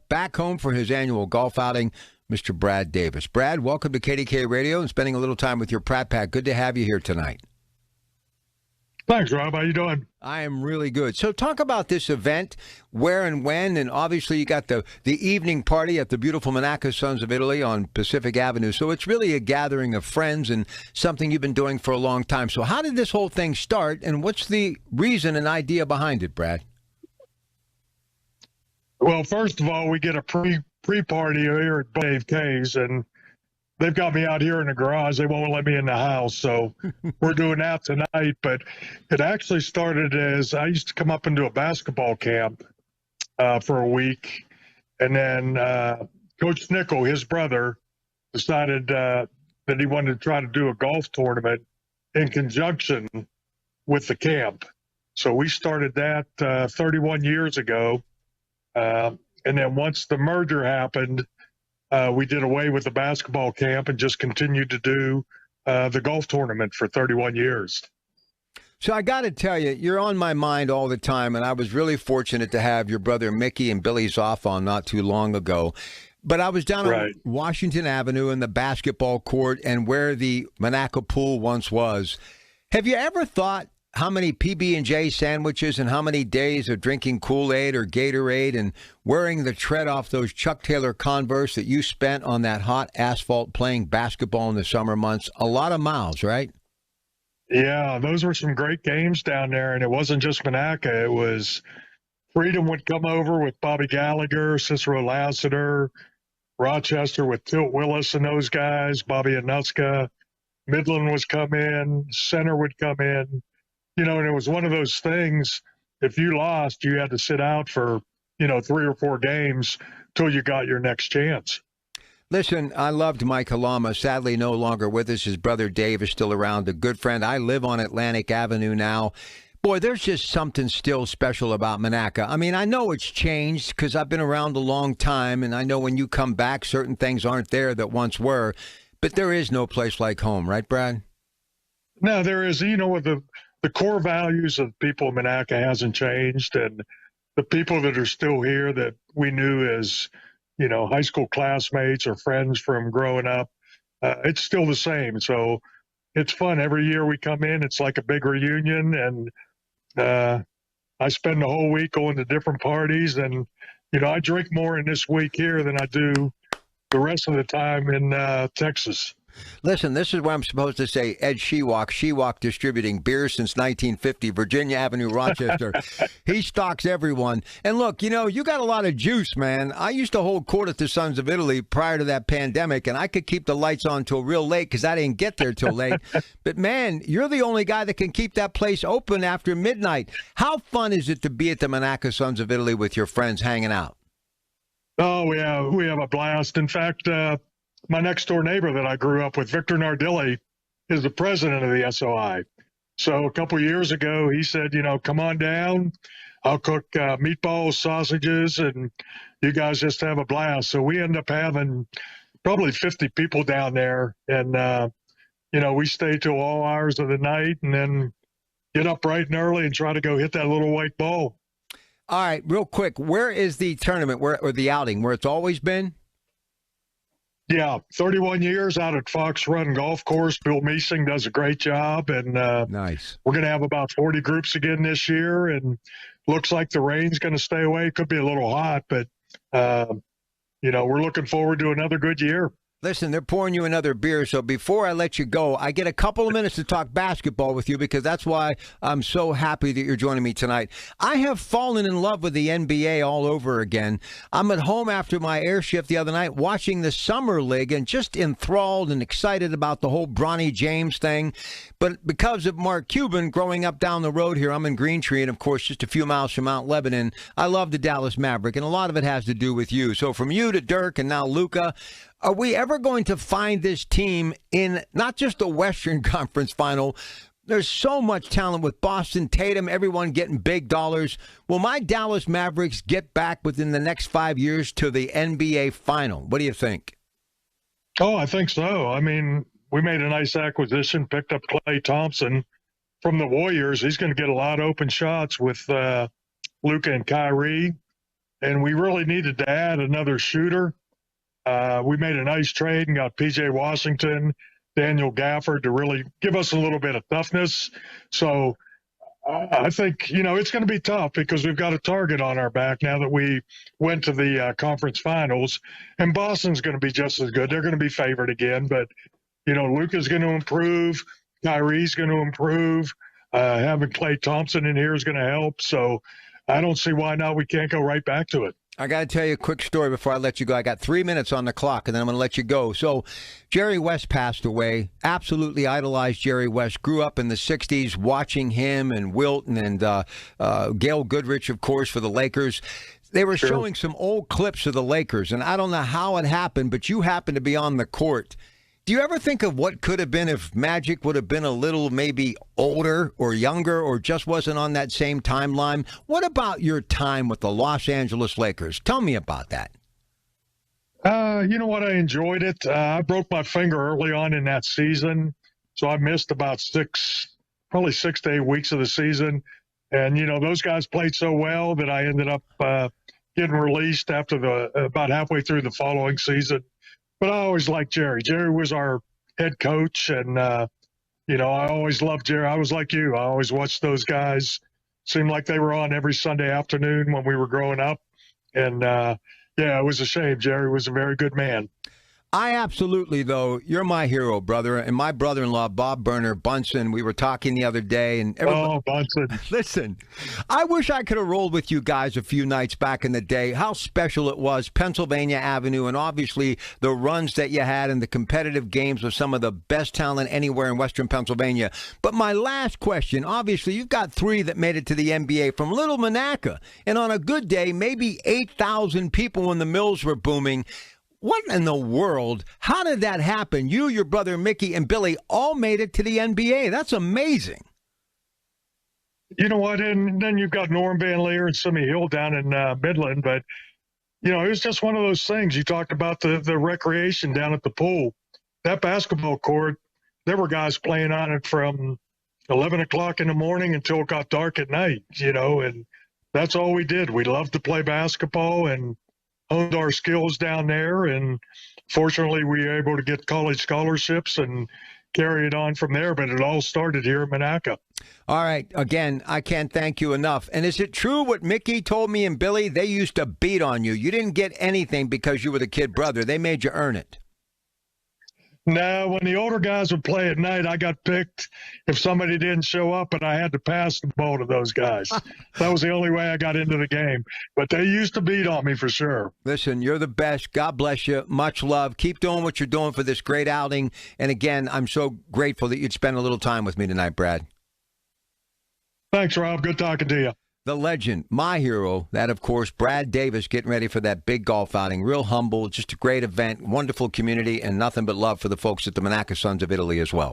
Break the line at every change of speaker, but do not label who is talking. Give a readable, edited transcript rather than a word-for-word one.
back home for his annual golf outing, Mr. Brad Davis. Brad, welcome to KDK Radio and spending a little time with your Pratte Pack. Good to have you here tonight.
Thanks, Rob. How you doing?
I am really good. So talk about this event, where and when, and obviously you got the evening party at the beautiful Monaco Sons of Italy on Pacific Avenue. So it's really a gathering of friends and something you've been doing for a long time. So how did this whole thing start, and what's the reason and idea behind it, Brad?
Well, first of all, we get a pre-party here at Dave K's, and they've got me out here in the garage. They won't let me in the house, so we're doing that tonight. But it actually started as I used to come up and do a basketball camp for a week, and then Coach Snickle, his brother, decided that he wanted to try to do a golf tournament in conjunction with the camp. So we started that 31 years ago, and then once the merger happened, we did away with the basketball camp and just continued to do the golf tournament for 31 years.
So I got to tell you, you're on my mind all the time, and I was really fortunate to have your brother Mickey and Billy Zoff on not too long ago. But I was down on Washington Avenue in the basketball court and where the Monaco pool once was. Have you ever thought how many PB&J sandwiches and how many days of drinking Kool-Aid or Gatorade and wearing the tread off those Chuck Taylor Converse that you spent on that hot asphalt playing basketball in the summer months? A lot of miles, right?
Yeah, those were some great games down there, and it wasn't just Monaco. It was Freedom would come over with Bobby Gallagher, Cicero Lassiter, Rochester with Tilt Willis and those guys, Bobby Anuska. Midland was come in, Center would come in. You know, and it was one of those things, if you lost, you had to sit out for, 3 or 4 games till you got your next chance.
Listen, I loved Mike Halama, sadly no longer with us. His brother Dave is still around, a good friend. I live on Atlantic Avenue now. Boy, there's just something still special about Monaco. I mean, I know it's changed because I've been around a long time, and I know when you come back, certain things aren't there that once were. But there is no place like home, right, Brad?
No, there is. With the core values of people in Monaco hasn't changed, and the people that are still here that we knew as, high school classmates or friends from growing up, it's still the same. So it's fun. Every year we come in, it's like a big reunion, and I spend the whole week going to different parties, and, I drink more in this week here than I do the rest of the time in Texas.
Listen, this is what I'm supposed to say. Ed Shewak distributing beer since 1950, Virginia Avenue, Rochester. He stocks everyone. And look, you got a lot of juice, man. I used to hold court at the Sons of Italy prior to that pandemic, and I could keep the lights on till real late because I didn't get there till late. But, man, you're the only guy that can keep that place open after midnight. How fun is it to be at the Monaco Sons of Italy with your friends hanging out?
Oh, we have a blast. In fact, my next door neighbor that I grew up with, Victor Nardilli, is the president of the SOI. So a couple of years ago, he said, come on down. I'll cook meatballs, sausages, and you guys just have a blast. So we end up having probably 50 people down there. And, we stay till all hours of the night and then get up bright and early and try to go hit that little white ball.
All right, real quick, where is the tournament or the outing, where it's always been?
Yeah, 31 years out at Fox Run Golf Course. Bill Meesing does a great job, and
nice.
We're going to have about 40 groups again this year, and looks like the rain's going to stay away. It could be a little hot, but, we're looking forward to another good year.
Listen, they're pouring you another beer, so before I let you go, I get a couple of minutes to talk basketball with you because that's why I'm so happy that you're joining me tonight. I have fallen in love with the NBA all over again. I'm at home after my air shift the other night watching the Summer League and just enthralled and excited about the whole Bronny James thing. But because of Mark Cuban growing up down the road here, I'm in Greentree and, of course, just a few miles from Mount Lebanon, I love the Dallas Maverick, and a lot of it has to do with you. So from you to Dirk and now Luka, are we ever going to find this team in not just the Western Conference Final? There's so much talent with Boston, Tatum, everyone getting big dollars. Will my Dallas Mavericks get back within the next 5 years to the NBA Final? What do you think?
Oh, I think so. I mean, we made a nice acquisition, picked up Klay Thompson from the Warriors. He's going to get a lot of open shots with Luka and Kyrie. and we really needed to add another shooter. We made a nice trade and got P.J. Washington, Daniel Gafford to really give us a little bit of toughness. So I think, it's going to be tough because we've got a target on our back now that we went to the conference finals. And Boston's going to be just as good. They're going to be favored again. But, Luka's going to improve. Kyrie's going to improve. Having Klay Thompson in here is going to help. So I don't see why not we can't go right back to it.
I got to tell you a quick story before I let you go. I got 3 minutes on the clock, and then I'm going to let you go. So Jerry West passed away. Absolutely idolized Jerry West. Grew up in the 60s watching him and Wilton and Gail Goodrich, of course, for the Lakers. They were showing some old clips of the Lakers, and I don't know how it happened, but you happened to be on the court. Do you ever think of what could have been if Magic would have been a little maybe older or younger or just wasn't on that same timeline? What about your time with the Los Angeles Lakers? Tell me about that.
You know what? I enjoyed it. I broke my finger early on in that season, so I missed about probably 6 to 8 weeks of the season. And, those guys played so well that I ended up getting released after about halfway through the following season. But I always liked Jerry. Jerry was our head coach, and, I always loved Jerry. I was like you. I always watched those guys. Seemed like they were on every Sunday afternoon when we were growing up. And, it was a shame. Jerry was a very good man.
I absolutely, though, you're my hero, brother. And my brother-in-law, Bob Burner Bunsen, we were talking the other day. And
Oh, Bunsen.
Listen, I wish I could have rolled with you guys a few nights back in the day. How special it was, Pennsylvania Avenue, and obviously the runs that you had and the competitive games with some of the best talent anywhere in Western Pennsylvania. But my last question, obviously, you've got 3 that made it to the NBA from Little Monaca. And on a good day, maybe 8,000 people when the mills were booming. What in the world? How did that happen? You, your brother Mickey, and Billy all made it to the NBA. That's amazing.
You know what? And then you've got Norm Van Leer and Simi Hill down in Midland. But, it was just one of those things. You talked about the recreation down at the pool. That basketball court, there were guys playing on it from 11 o'clock in the morning until it got dark at night, and that's all we did. We loved to play basketball and honed our skills down there, and fortunately we were able to get college scholarships and carry it on from there, but it all started here in Monaca.
All right, again, I can't thank you enough. And is it true what Mickey told me and Billy? They used to beat on you. You didn't get anything because you were the kid brother. They made you earn it.
No, when the older guys would play at night, I got picked if somebody didn't show up, and I had to pass the ball to those guys. That was the only way I got into the game. But they used to beat on me for sure.
Listen, you're the best. God bless you. Much love. Keep doing what you're doing for this great outing. And again, I'm so grateful that you'd spend a little time with me tonight, Brad.
Thanks, Rob. Good talking to you.
The legend, my hero, that, of course, Brad Davis, getting ready for that big golf outing. Real humble, just a great event, wonderful community, and nothing but love for the folks at the Monaca Sons of Italy as well.